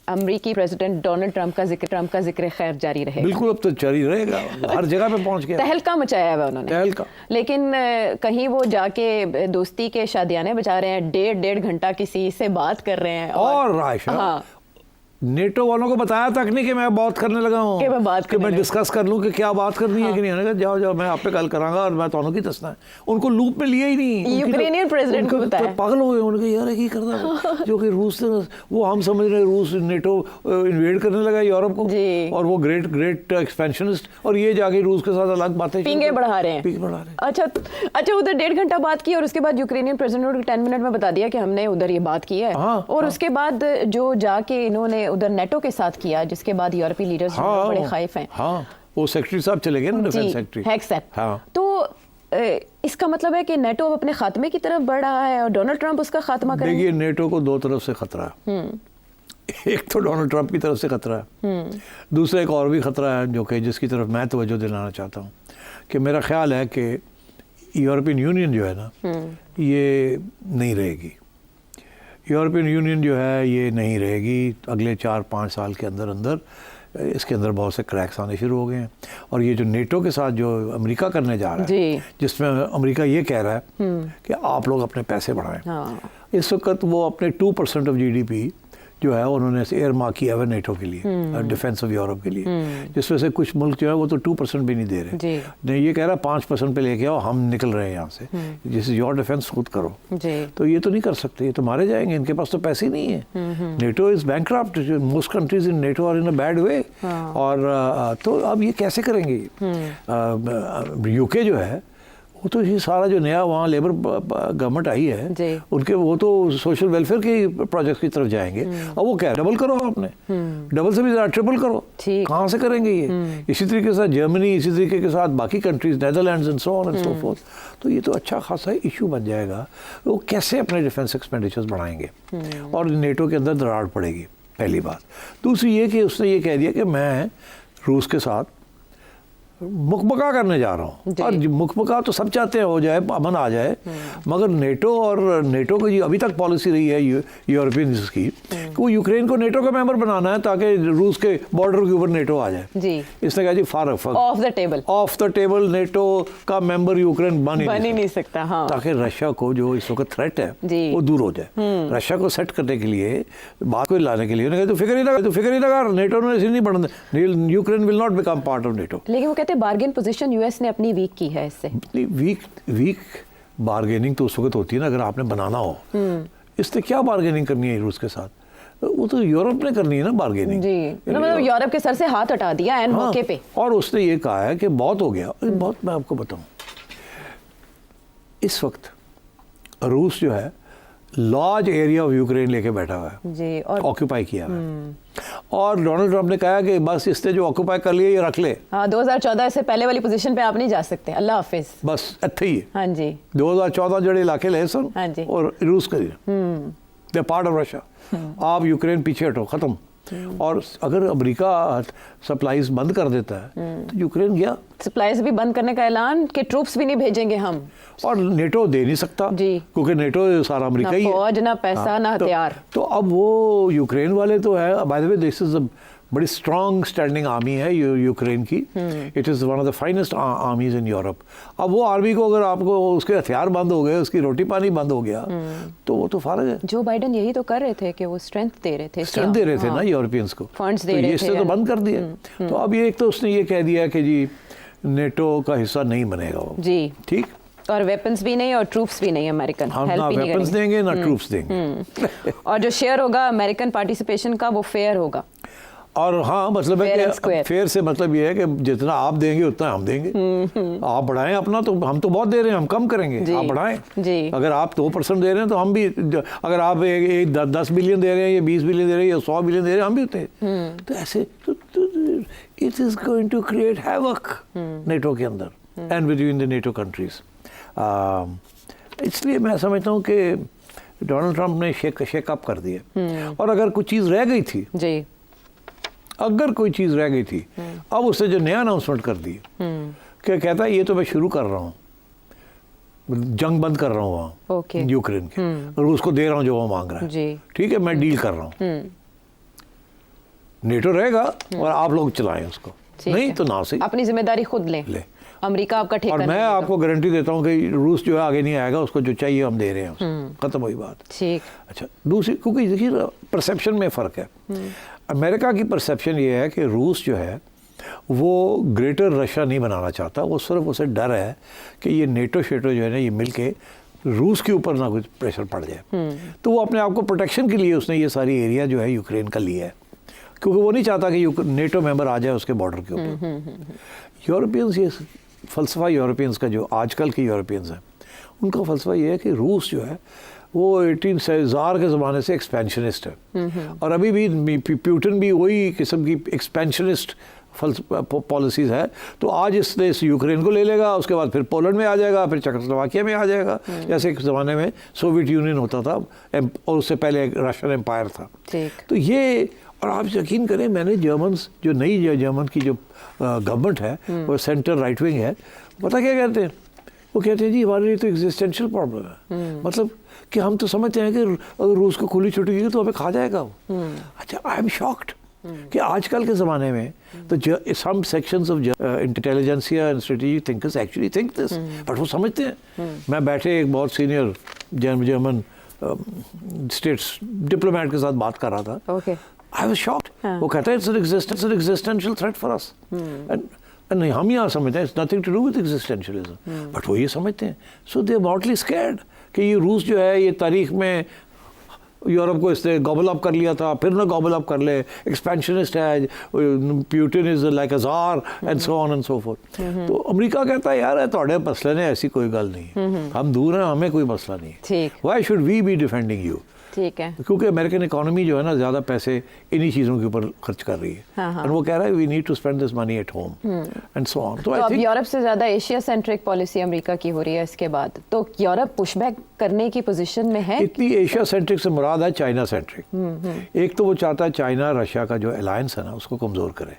अमरीकी president Donald Trump का जिक्र खैर जारी रहे। बिल्कुल, अब तो जारी रहेगा, हर जगह पे पहुंच गया, तहलका मचाया हुआ उन्होंने, तहलका। लेकिन कहीं वो जाके दोस्ती के शादियाने बजा रहे हैं, डेढ़ घंटा किसी से बात कर रहे हैं। और आयशा, हाँ, नेटो वालों को बताया तक नहीं कि मैं बात करने लगा हूँ, कि मैं डिस्कस कर लूँ कि क्या बात करनी है कि नहीं। उन्होंने कहा जाओ जाओ, मैं आप पे कल करांगा और मैं तो की दसना है। उनको लूप में लिया ही नहीं। यूक्रेनियन प्रेसिडेंट को बताया, पागल हो गए। उन्होंने कहा यार ये करता जो कि रूस से, वो हम समझ रहे रूस नेटो इन्वेड करने लगा यूरोप को, और वो ग्रेट एक्सपेंशनिस्ट, और ये जाके रूस के साथ अलग बातें पींगे बढ़ा रहे हैं। अच्छा, उधर 1.5 घंटा बात की और उसके बाद यूक्रेनियन प्रेसिडेंट ने 10 मिनट में बता दिया कि हमने उधर ये बात की है। और उसके बाद जो जाके इन्होंने उधर नेटो के साथ किया, जिसके बाद यूरोपीय लीडर्स बड़े खौफ हैं। हाँ, वो सेक्रेटरी साहब चले गए ना, डिफेंस सेक्रेटरी हेग्सेप। तो इसका मतलब है कि नेटो अपने खात्मे की तरफ बढ़ रहा है और डोनाल्ड ट्रंप उसका खात्मा करेंगे। देखिए, नेटो को दो तरफ से खतरा है। एक तो डोनाल्ड ट्रंप की तरफ से खतरा है, दूसरा एक और भी खतरा है जो कि जिसकी तरफ मैं तवज्जो दिलाना चाहता हूँ कि मेरा ख्याल है कि यूरोपियन यूनियन जो है ना, ये नहीं रहेगी। यूरोपियन यूनियन जो है ये नहीं रहेगी अगले 4-5 साल के अंदर अंदर। इसके अंदर बहुत से क्रैक्स आने शुरू हो गए हैं। और ये जो नेटो के साथ जो अमेरिका करने जा रहा है, जिसमें अमेरिका ये कह रहा है कि आप लोग अपने पैसे बढ़ाएं। इस वक्त वो अपने 2% ऑफ GDP जो है उन्होंने एयर मार्क किया है नेटो के लिए, डिफेंस ऑफ यूरोप के लिए, जिसमें से कुछ मुल्क जो है वो तो 2% भी नहीं दे रहे। नहीं, ये कह रहा है 5% पे लेके आओ, हम निकल रहे हैं यहाँ से, जिस योर डिफेंस खुद करो। तो ये तो नहीं कर सकते, ये तो मारे जाएंगे, इनके पास तो पैसे ही नहीं है। NATO is bankrupt, most countries in NATO are in a bad way. और तो अब ये कैसे करेंगे? UK जो है वो तो ये सारा जो नया वहाँ लेबर गवर्नमेंट आई है उनके, वो तो सोशल वेलफेयर के प्रोजेक्ट की तरफ जाएंगे। और वो क्या है, डबल करो आपने, डबल से भी ज़्यादा ट्रिपल करो। कहाँ से करेंगे ये? इसी तरीके के साथ जर्मनी, इसी तरीके के साथ बाकी countries, Netherlands and so on and so forth. तो ये तो अच्छा खासा इशू बन जाएगा, वो कैसे अपने डिफेंस एक्सपेंडिचर्स बढ़ाएंगे और नेटो के अंदर दरार पड़ेगी, पहली बात। दूसरी ये कि उसने ये कह दिया कि मैं रूस के साथ मुकबका करने जा रहा हूँ। और मुकबका तो सब चाहते हैं हो जाए, अमन आ जाए, मगर नेटो की अभी तक पॉलिसी रही है यूरोपियन की कि वो यूक्रेन को नेटो का मेंबर बनाना है ताकि रूस के बॉर्डर के ऊपर नेटो आ जाए। इसने कहा जी ऑफ द टेबल नेटो का मेंबर यूक्रेन बन ही नहीं सकता। ताकि रशिया को जो इस वक्त थ्रेट है वो दूर हो जाए। रशिया को सेट करने के लिए, बात को लाने के लिए उन्होंने कहा तो फिक्र ही लगा, नेटो ने ऐसे नहीं बढ़ने, Ukraine will not become part of NATO. लेकिन वो कहते बार्गेन पोजीशन यूएस ने अपनी वीक की है इससे। वीक बार्गेनिंग तो उस वक्त होती है ना अगर आपने बनाना हो। इसने क्या बार्गेनिंग करनी है रूस के साथ? वो तो यूरोप ने करनी है ना बार्गेनिंग। मतलब यूरोप के सर से हाथ हटा दिया एंड मौके पे। और उसने ये कहा है कि बहुत हो गया। बहुत, मैं आपको बताऊं, इस वक्त रूस जो है लार्ज एरिया ऑफ यूक्रेन लेके बैठा हुआ है, और ऑक्यूपाई किया हुआ है। और डोनाल्ड ट्रंप ने कहा कि बस इसने जो ऑक्यूपाई कर लिया ये रख ले। 2014 से पहले वाली पोजीशन पे आप नहीं जा सकते, अल्लाह हाफिज, बस इत्थे ही है। हाँ जी, 2014 जड़े इलाके ले सन, हाँ जी, और रूस कर दे पार्ट ऑफ रशिया। आप यूक्रेन पीछे हटो, खत्म। और अगर अमेरिका सप्लाईज बंद कर देता है तो यूक्रेन गया। सप्लाईज भी बंद करने का ऐलान कि ट्रूप्स भी नहीं भेजेंगे हम, और नेटो दे नहीं सकता क्योंकि नेटो सारा अमेरिका ही है, ना फौज ना पैसा ना हथियार। तो अब वो यूक्रेन वाले तो है, by the way this is बड़ी स्ट्रॉन्ग स्टैंडिंग आर्मी है यूक्रेन की। It is one of the finest आर्मीज in Europe. अब वो आर्मी को अगर आपको उसके हथियार बंद हो गए, उसकी रोटी पानी बंद हो गया तो वो तो फारग है। जो बाइडेन यही तो कर रहे थे कि वो स्ट्रेंथ दे रहे थे, ना यूरोपियंस को, फंड्स दे रहे थे, इससे तो बंद कर दिया। तो अब ये एक तो उसने ये कह दिया कि जी नेटो का हिस्सा नहीं बनेगा वो जी, ठीक, और वेपन्स भी नहीं और ट्रूप्स भी नहीं, अमेरिकन ना वेपन्स देंगे ना ट्रूप्स देंगे। और जो शेयर होगा अमेरिकन पार्टिसिपेशन का वो फेयर होगा। और हाँ, मतलब है कि फेयर से मतलब ये है कि जितना आप देंगे उतना हम देंगे। आप बढ़ाएं अपना, तो हम तो बहुत दे रहे हैं, हम कम करेंगे, आप बढ़ाएं। अगर आप 2% दे रहे हैं तो हम भी, अगर आप 10 बिलियन दे रहे हैं या 20 बिलियन दे रहे हैं या 100 बिलियन दे रहे हैं, हम भी होते हैं। तो ऐसे it is going to create havoc NATO के अंदर and between the NATO countries. इसलिए मैं समझता हूँ कि डोनाल्ड ट्रंप ने शेकअप कर दिया। और अगर कुछ चीज़ रह गई थी जी, अगर कोई चीज़ रह गई थी, अब उसने जो नया अनाउंसमेंट कर दी कि कहता है ये तो मैं शुरू कर रहा हूँ, जंग बंद कर रहा हूँ वहाँ यूक्रेन के, रूस को दे रहा हूँ जो वो मांग रहा है, ठीक है, मैं डील कर रहा हूँ, नेटो रहेगा और आप लोग चलाएं उसको, नहीं तो ना सही, अपनी जिम्मेदारी खुद ले। अमेरिका आपका ठेका और मैं आपको गारंटी देता हूँ कि रूस जो है आगे नहीं आएगा, उसको जो चाहिए हम दे रहे हैं, खत्म हुई बात। ठीक। अच्छा, दूसरी, क्योंकि देखिए परसेप्शन में फ़र्क है। अमेरिका की परसेप्शन ये है कि रूस जो है वो ग्रेटर रशिया नहीं बनाना चाहता, वो सिर्फ उसे डर है कि ये नेटो शेटो जो है ना, ये मिल के रूस के ऊपर ना कुछ प्रेशर पड़ जाए, तो वो अपने आप को प्रोटेक्शन के लिए उसने ये सारी एरिया जो है यूक्रेन का लिया है, क्योंकि वो नहीं चाहता कि नेटो मेंबर आ जाए उसके बॉर्डर के ऊपर। यूरोपियंस, ये फ़लसफ़ा यूरोपियंस का, जो आजकल के यूरोपियंस हैं, उनका फ़लसफ़ा ये है कि रूस जो है वो 18 के ज़माने से एक्सपेंशनिस्ट है, और अभी भी प्यूटिन भी वही किस्म की एक्सपेंशनिस्ट पॉलिसीज़ है। तो आज इसने इस यूक्रेन को ले लेगा, उसके बाद फिर पोलैंड में आ जाएगा, फिर चेकोस्लोवाकिया में आ जाएगा, जैसे एक ज़माने में सोवियत यूनियन होता था, और उससे पहले रशियन एम्पायर था। तो ये, और आप यकीन करें, मैंने जर्मन्स, जो नई जर्मन की जो गवर्नमेंट है वो सेंटर राइट विंग है, पता क्या कहते हैं? वो कहते हैं जी हमारे लिए तो एग्जिस्टेंशियल प्रॉब्लम है, मतलब कि हम तो समझते हैं कि अगर रूस को खुली छुट्टी की तो हमें खा जाएगा वो। अच्छा, आई एम शॉक्ड कि आजकल के ज़माने में तो some sections of intelligentsia and strategic thinkers actually think this, but वो समझते हैं। मैं बैठे एक बहुत सीनियर जर्मन स्टेट्स डिप्लोमेट के साथ बात कर रहा था, I was shocked. वो कहता है it's an existential threat for us. And हम यहाँ समझते हैं it's nothing to do with existentialism. But वो ये समझते हैं. So they are mortally scared कि ये रूस जो है ये तारीख में यूरोप को इसने गॉबल अप कर लिया था, फिर ना गॉबल अप कर ले, एक्सपेंशनिस्ट है, Putin is like a tsar and so on and so forth. तो अमेरिका कहता है यार थोड़े मसले ने ऐसी कोई गल नहीं, हम दूर हैं, हमें कोई मसला नहीं, why should we be defending you. ठीक है, क्योंकि अमेरिकन इकोनॉमी जो है ना ज़्यादा पैसे इन्हीं चीज़ों के ऊपर खर्च कर रही है, और वो कह रहा है we need to spend this money at home and so on. तो अब यूरोप से ज़्यादा एशिया सेंट्रिक पॉलिसी अमेरिका की हो रही है इसके बाद, तो यूरोप पुशबैक करने की पोजीशन में है। इतनी एशिया सेंट्रिक से मुराद है चाइना सेंट्रिक। एक तो वो चाहता है चाइना रशिया का जो अलायंस है ना उसको कमज़ोर करे,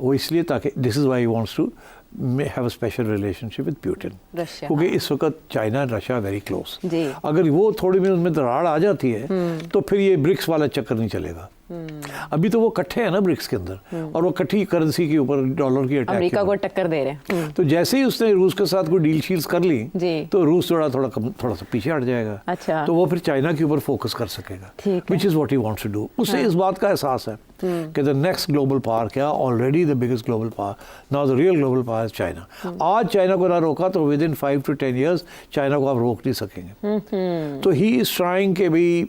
वो इसलिए ताकि this is why he wants to have a special relationship with Putin, क्योंकि इस वक्त चाइना रशिया वेरी क्लोज। अगर वो थोड़ी में उनमें दरार आ जाती है तो फिर ये ब्रिक्स वाला चक्कर नहीं चलेगा। अभी तो वो इकट्ठे हैं ना ब्रिक्स के अंदर, और वो इकट्ठी करेंसी के ऊपर डॉलर की अटैक अमेरिका को टक्कर दे रहे हैं। तो जैसे ही उसने रूस के साथ कोई डील शील्स कर ली तो रूस थोड़ा सा पीछे हट जाएगा। अच्छा। तो वो फिर चाइना के ऊपर फोकस कर सकेगा, which is what he wants to do. उसे इस बात का एहसास है कि द नेक्स्ट ग्लोबल पावर, क्या already the biggest global power, now the real global power is China. आज चाइना को ना रोका तो within 5 to 10 years China को आप रोक नहीं सकेंगे। तो ही इज ट्राइंग के भी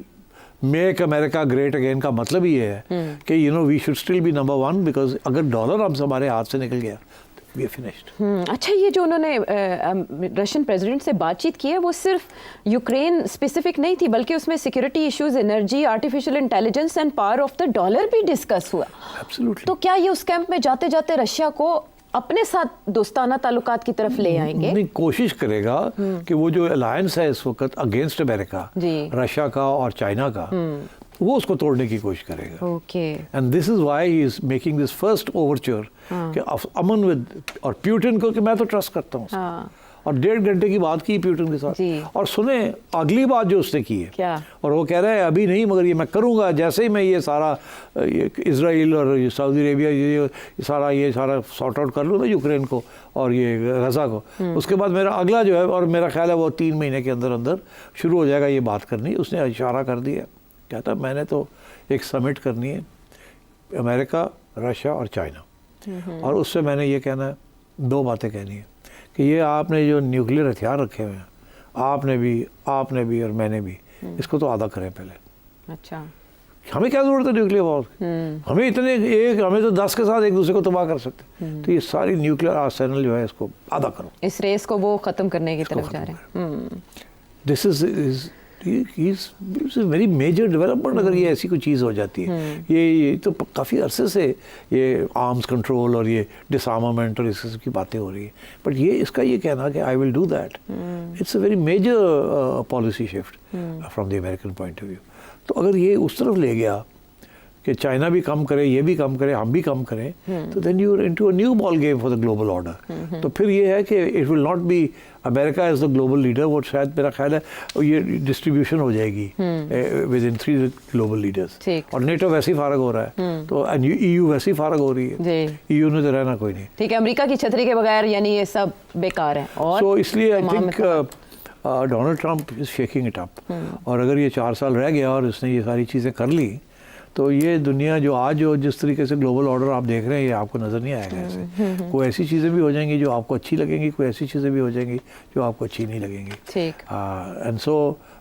मेक अमेरिका ग्रेट अगेन का मतलब ये है कि you know we should still be number 1, because अगर डॉलर हम हमारे हाथ से निकल गया वी आर फिनिश्ड। अच्छा, ये जो उन्होंने रशियन प्रेसिडेंट से बातचीत की है वो सिर्फ यूक्रेन स्पेसिफिक नहीं थी, बल्कि उसमें security issues, energy, artificial intelligence and power of the dollar भी डिस्कस हुआ। एब्सोल्युटली। तो क्या ये उस कैंप में जाते जाते रशिया को अपने साथ दोस्ताना ताल्लुकात की तरफ ले आएंगे? नहीं, कोशिश करेगा कि वो जो अलायंस है इस वक्त अगेंस्ट अमेरिका, रशिया का और चाइना का, वो उसको तोड़ने की कोशिश करेगा। Okay. And this is why he is making this first overture कि अमन विद, और प्यूटिन को कि मैं तो ट्रस्ट करता हूँ, और 1.5 घंटे की बात की प्यूटिन के साथ। और सुने अगली बात जो उसने की है क्या? और वो कह रहा है अभी नहीं, मगर ये मैं करूँगा जैसे ही मैं ये सारा इजराइल और सऊदी अरेबिया ये सारा सॉर्ट आउट कर लूँ ना यूक्रेन को और ये गजा को, उसके बाद मेरा अगला जो है, और मेरा ख्याल है वो 3 महीने के अंदर अंदर शुरू हो जाएगा ये बात करनी। उसने इशारा कर दिया, कहता मैंने तो एक समिट करनी है अमेरिका, रशिया और चाइना, और उससे मैंने ये कहना है, 2 बातें कहनी है कि ये आपने जो न्यूक्लियर हथियार रखे हुए हैं, आपने भी और मैंने भी, इसको तो आधा करें पहले। अच्छा। हमें क्या ज़रूरत है न्यूक्लियर वॉर? हमें तो 10 के साथ एक दूसरे को तबाह कर सकते। तो ये सारी न्यूक्लियर आर्सेनल जो है इसको आधा करो। इस रेस को वो ख़त्म करने की तरफ जा रहे हैं। This is very major development अगर ये ऐसी कोई चीज़ हो जाती है। ये तो काफ़ी अरसे से ये आर्म्स कंट्रोल और ये डिसआर्मामेंट और इस किस्म की बातें हो रही है, बट ये इसका ये कहना कि I will do that, it's a very major policy shift from the American point of view. तो अगर ये उस तरफ ले गया कि चाइना भी कम करे, ये भी कम करे, हम भी कम करें, तो then you are into a new ball game for the global order. तो फिर ये है कि it will not be America as the global leader, वो शायद मेरा ख्याल है ये डिस्ट्रीब्यूशन हो जाएगी विद इन 3 ग्लोबल लीडर्स। और नेटो वैसे ही फारग हो रहा है, तो EU वैसे ही फारग हो रही है, EU ने तो रहना कोई नहीं। ठीक है, अमेरिका की छतरी के बगैर यानी ये सब बेकार है। और सो इसलिए I think Donald Trump is shaking it up. और अगर ये 4 साल रह गया और उसने ये सारी चीज़ें कर ली, तो ये दुनिया जो आज जो जिस तरीके से ग्लोबल ऑर्डर आप देख रहे हैं, ये आपको नज़र नहीं आएगा ऐसे। कोई ऐसी चीज़ें भी हो जाएंगी जो आपको अच्छी लगेंगी, कोई ऐसी चीज़ें भी हो जाएंगी जो आपको अच्छी नहीं लगेंगी। ठीक। And so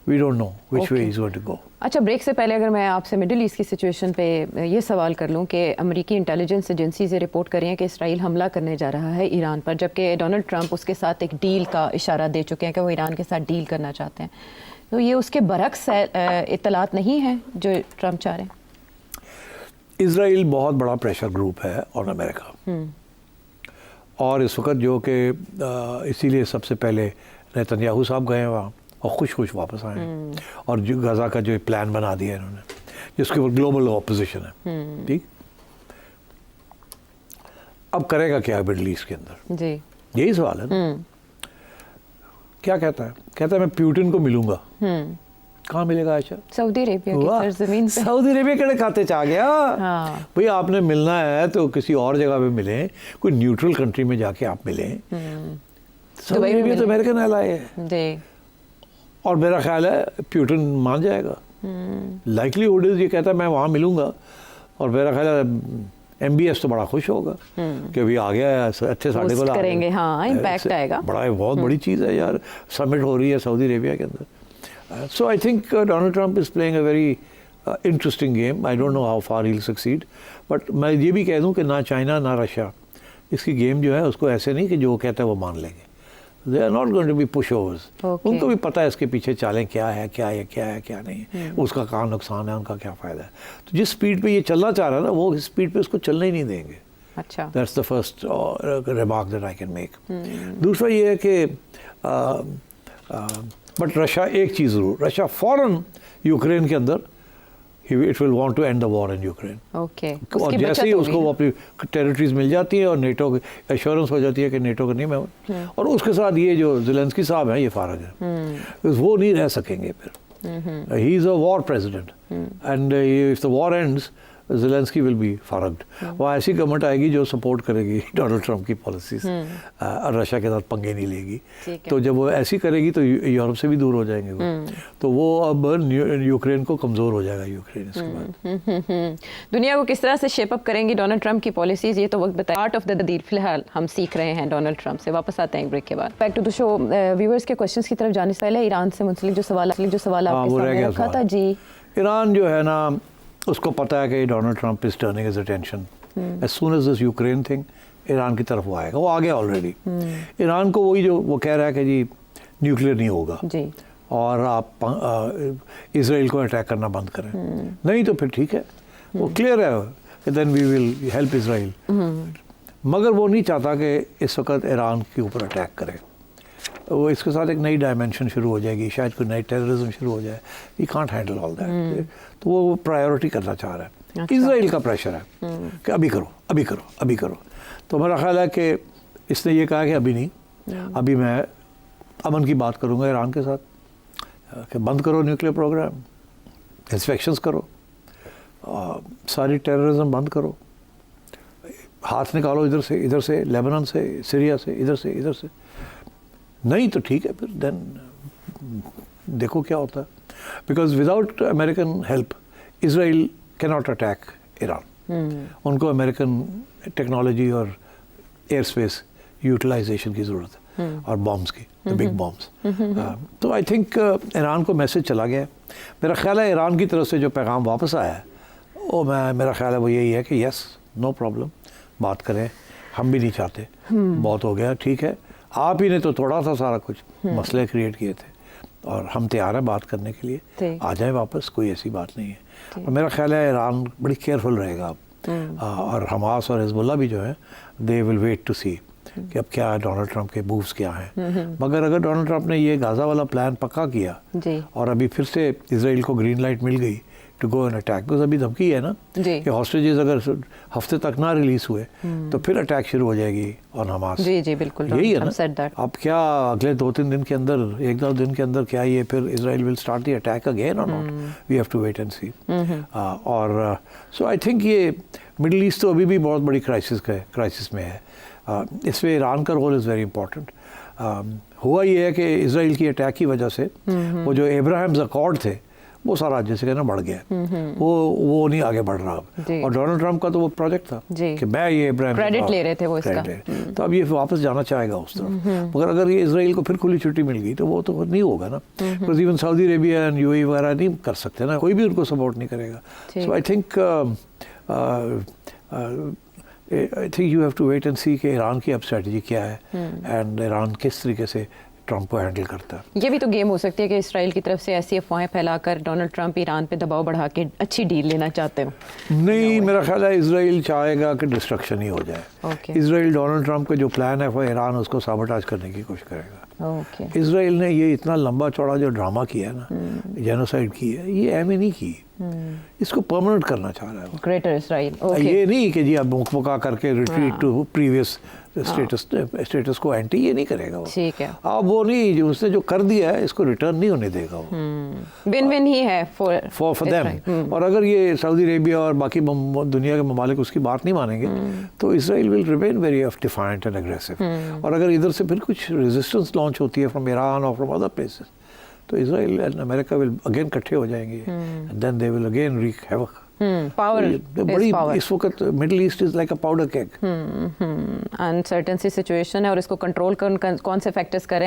we don't know which way is going to go. अच्छा, ब्रेक से पहले अगर मैं आपसे मिडिल ईस्ट की सिचुएशन पे ये सवाल कर लूँ कि अमेरिकी इंटेलिजेंस एजेंसी से रिपोर्ट कर रही हैं कि इसराइल हमला करने जा रहा है ईरान पर, जबकि डोनाल्ड ट्रंप उसके साथ एक डील का इशारा दे चुके हैं कि वो ईरान के साथ डील करना चाहते हैं। तो ये उसके बरक्स इत्तलात नहीं है जो ट्रंप चाह रहे हैं? इज़राइल बहुत बड़ा प्रेशर ग्रुप है ऑन अमेरिका, और इस वक्त जो कि इसीलिए सबसे पहले नेतन्याहू साहब गए वहाँ और खुश वापस आए, और जो गज़ा का जो प्लान बना दिया इन्होंने, जिसके ऊपर ग्लोबल ऑपोजिशन है। ठीक, अब करेगा क्या मिडल ईस्ट के अंदर? जी, यही सवाल है ना। क्या कहता है? कहता है मैं प्यूटिन को मिलूंगा। कहाँ मिलेगा? अच्छा, सऊदी अरेबिया की सरजमीन पे। सऊदी अरेबिया के खाते आ गया। हाँ। भाई आपने मिलना है तो किसी और जगह पे मिले, कोई न्यूट्रल कंट्री में जाके आप मिले। सऊदी अरेबिया तो अमेरिकन एलाई है जी, और मेरा ख्याल है प्यूटिन मान जाएगा। लाइकलीहुड इज, ये कहता है मैं वहाँ मिलूंगा, और मेरा ख्याल है MBS तो बड़ा खुश होगा कि अभी आ गया है, अच्छे साढ़े को करेंगे। हाँ, इम्पैक्ट आएगा, बड़ा बहुत बड़ी चीज़ है यार। समिट हो रही है सऊदी अरेबिया के अंदर। So I think Donald Trump is playing a very interesting game. I don't know how far he'll succeed, but मैं ये भी कह दूँ कि ना चाइना ना रशिया इसकी गेम जो है उसको ऐसे नहीं कि जो कहता है वो मान लेंगे। They are not going to be pushovers. उनको भी पता है इसके पीछे चालें क्या है क्या नहीं, उसका कहाँ नुकसान है, उनका क्या फ़ायदा है। तो जिस स्पीड पे ये चलना चाह रहा है ना, वो इस स्पीड पे उसको चलना ही नहीं देंगे। अच्छा, That's the first remark that I can make. दूसरा ये है कि बट रशिया एक चीज़ ज़रूर, रशिया फ़ौरन यूक्रेन के अंदर it will want to end the war in Ukraine. Okay, और जैसे ही उसको वो अपनी टेरिटरीज मिल जाती है और नेटो की एश्योरेंस हो जाती है कि नेटो का नहीं मैं, और उसके साथ ये जो ज़ेलेंस्की साहब हैं ये फारग है, वो नहीं रह सकेंगे फिर। He is a war president, and if the war ends Zelensky will be forged. वहाँ ऐसी गवर्नमेंट आएगी जो सपोर्ट करेगी डोनाल्ड ट्रंप की पॉलिसीज, और रशिया के साथ पंगे नहीं लेगी। तो जब वो ऐसी करेगी तो यूरोप से भी दूर हो जाएंगे वो, तो वो अब यूक्रेन को कमज़ोर हो जाएगा यूक्रेन इसके बाद। दुनिया को किस तरह से शेप अप करेंगी डोनाल्ड ट्रंप की पॉलिसीज, ये तो वक्त बताए। आर्ट ऑफ द डील फिलहाल हम सीख रहे हैं डोनाल्ड ट्रंप से। वापस आते हैं ब्रेक के बाद। Back to the show. Viewers के क्वेश्चंस की तरफ जाने से पहले ईरान से मुंसलिक जो सवाल आपके सामने रखा था जी। ईरान जो है ना, उसको पता है कि Donald Trump is turning his attention as soon as this Ukraine thing, Iran की तरफ वो आएगा, वो आ गया ऑलरेडी। ईरान को वही जो वो कह रहा है कि जी न्यूक्लियर नहीं होगा जी, और आप इसराइल को अटैक करना बंद करें, नहीं तो फिर ठीक है, वो क्लियर है कि then we will help Israel. मगर वो नहीं चाहता कि इस वक्त ईरान के ऊपर अटैक करे। वो इसके साथ एक नई डायमेंशन शुरू हो जाएगी, शायद कोई नई टेररिज्म शुरू हो जाए। He can't handle all that, तो वो प्रायोरिटी करना चाह रहा है। अच्छा। इसराइल का प्रेशर है कि अभी करो अभी करो अभी करो। तो मेरा ख्याल है कि इसने ये कहा कि अभी नहीं, अभी मैं अमन की बात करूँगा ईरान के साथ कि बंद करो न्यूक्लियर प्रोग्राम, इंस्पेक्शंस करो, सारी टेररिज्म बंद करो, हाथ निकालो इधर से लेबनान से, सीरिया से, इधर से। नहीं तो ठीक है, फिर देन देखो क्या होता है। Because without American help Israel can not attack Iran. उनको अमेरिकन टेक्नोलॉजी और एयर स्पेस यूटिलाइजेशन की ज़रूरत है, और बॉम्ब्स की, बिग बॉम्ब्स। तो आई थिंक ईरान को मैसेज चला गया। मेरा ख्याल है ईरान की तरफ से जो पैगाम वापस आया है, वो मेरा ख्याल है वो यही है कि यस, नो प्रॉब्लम, बात करें, हम भी नहीं चाहते, बहुत हो गया, ठीक है, आप ही ने तो थोड़ा सा सारा कुछ मसले क्रिएट किए थे, और हम तैयार हैं बात करने के लिए, आ जाए वापस, कोई ऐसी बात नहीं है। और मेरा ख्याल है ईरान बड़ी केयरफुल रहेगा अब, और हमास और हिजबुल्लाह भी जो है दे विल वेट टू सी कि अब क्या डोनाल्ड ट्रंप के मूव्स क्या हैं। मगर अगर डोनाल्ड ट्रंप ने ये गाज़ा वाला प्लान पक्का किया और अभी फिर से इसराइल को ग्रीन लाइट मिल गई to go and attack, because अभी धमकी है ना कि हॉस्टेजेस अगर हफ्ते तक ना रिलीज हुए तो फिर अटैक शुरू हो जाएगी ऑन हमास। जी जी बिल्कुल, यही है ना। अब क्या अगले 2-3 दिन के अंदर, 1-2 दिन के अंदर क्या ये फिर Israel will start the attack again और not, we have to wait and see. और सो आई थिंक ये मिडिल ईस्ट तो अभी भी बहुत बड़ी क्राइसिस में है। इसमें ईरान का रोल इज़ वेरी इंपॉर्टेंट। हुआ ये है कि इजराइल की अटैक की वजह से वो जो अब्राहम्स अकॉर्ड थे वो सारा जैसे कहना बढ़ गया, वो नहीं आगे बढ़ रहा अब। और डोनाल्ड ट्रंप का तो वो प्रोजेक्ट था कि मैं ये अब्राहम क्रेडिट ले रहे थे वो इसका, तो अब ये वापस जाना चाहेगा उस तरफ। मगर अगर ये इजराइल को फिर खुली छुट्टी मिल गई तो वो तो नहीं होगा ना, because even Saudi Arabia and UAE वगैरह नहीं कर सकते ना, कोई भी उनको सपोर्ट नहीं करेगा। So I think you have to wait and see कि ईरान की अब स्ट्रेटजी क्या है एंड ईरान किस तरीके से ट्रंप को हैंडल करता है। ये भी तो गेम हो सकती है कि इसराइल की तरफ से ऐसी अफवाहें फैलाकर डोनाल्ड ट्रंप ईरान पे दबाव बढ़ा के अच्छी डील लेना चाहते हो। नहीं, मेरा ख्याल है इजराइल चाहेगा कि डिस्ट्रक्शन ही हो जाए। इजराइल डोनाल्ड ट्रंप का जो प्लान है वो ईरान उसको साबोटाज करने की कोशिश करेगा। इजराइल ने ये इतना लंबा चौड़ा जो ड्रामा किया है ना, जेनोसाइड की है, ये एम नहीं की, इसको परमानेंट करना चाह रहा है ग्रेटर इजराइल। ये नहीं कि जी अब मुकमुका करके रिट्रीट टू प्रीवियस स्टेटस को एंटी, ये नहीं करेगा वो। ठीक है, अब वो नहीं, जो उसने जो कर दिया है इसको रिटर्न नहीं होने देगा वो। विन विन ही है फॉर देम। और अगर ये सऊदी अरेबिया और बाकी दुनिया के ममालिक उसकी बात नहीं मानेंगे तो Israel will remain very defiant and aggressive. और अगर इधर से फिर कुछ रेजिस्टेंस लॉन्च होती है फ्रॉम ईरान और फ्रॉम अदर प्लेसेस तो Israel and America will again इकट्ठे हो जाएंगे and then they will again wreak havoc. Power बड़ी इस वक्त Middle East is like a powder keg. Uncertain सी सिचुएशन है और इसको कंट्रोल कौन से फैक्टर्स करें